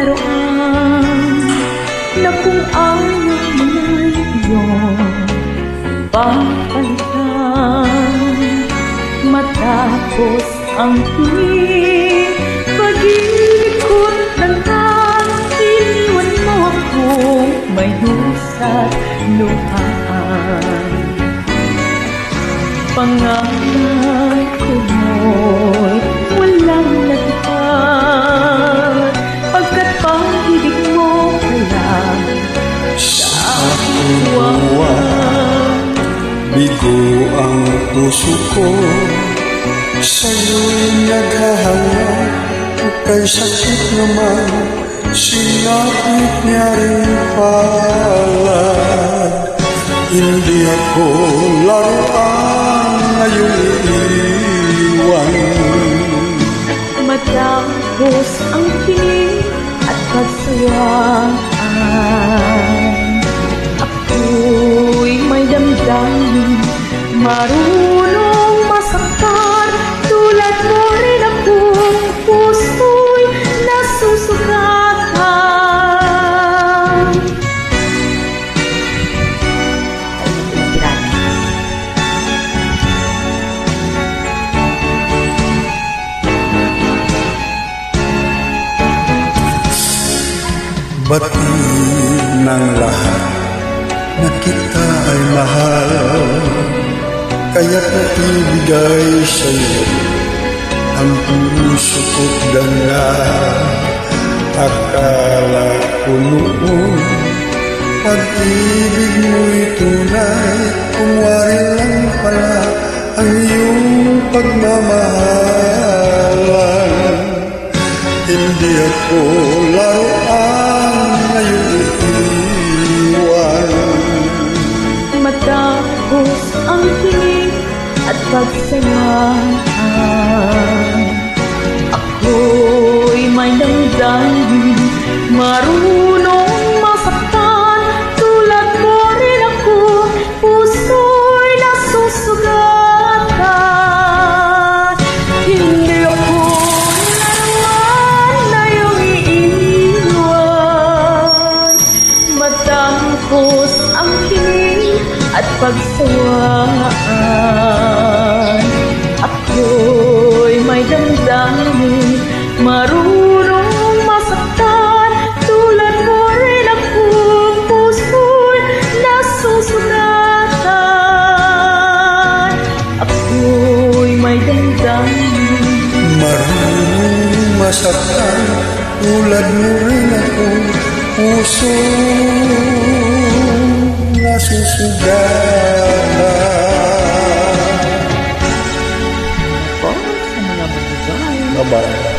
laruan na kung ayaw mo na'y iyong papalitan. Matapos ang hiling pag-ibig ko't langhap, iniwan mo akong may husa't luhaan. Pangarap ko mo'y walang natupad, pagkat pag-ibig mo pala sa tuwang. Bigo ang puso ko, sa'yo'y naghahanga. Kay sakit naman, sinapit niya rin pala. Hindi ako laruan ngayong iiwan. Matapos ang kilig at pagsawaan, ako'y may damdamin, marunong masaktan. Tulad mo rin akong puso'y nasusugatan. Batiin ng lahat na kita ay mahal, kaya't naibigay sa'yo ang puso ko't danga. Akala ko noon pag-ibig mo'y tunay, kung wari lang pala ang iyong pagmamahalan. Hindi ako laruan ngayong iiwan. Matapos ang kilig at pagsayaan, ako'y may damdamin, marunong masaktan. Tulad mo rin ako, puso'y nasusugatan. Hindi ako laruan na iyong iiwan. Matapos ang kilig at pagsawaan, ako'y may damdamin, marunong masaktan. Tulad mo rin akong puso'y nasusugatan. Ako'y may damdamin, Marunong masaktan. Tulad mo rin akong pusong nasusugatan. po sa mga magigay. Bye-bye.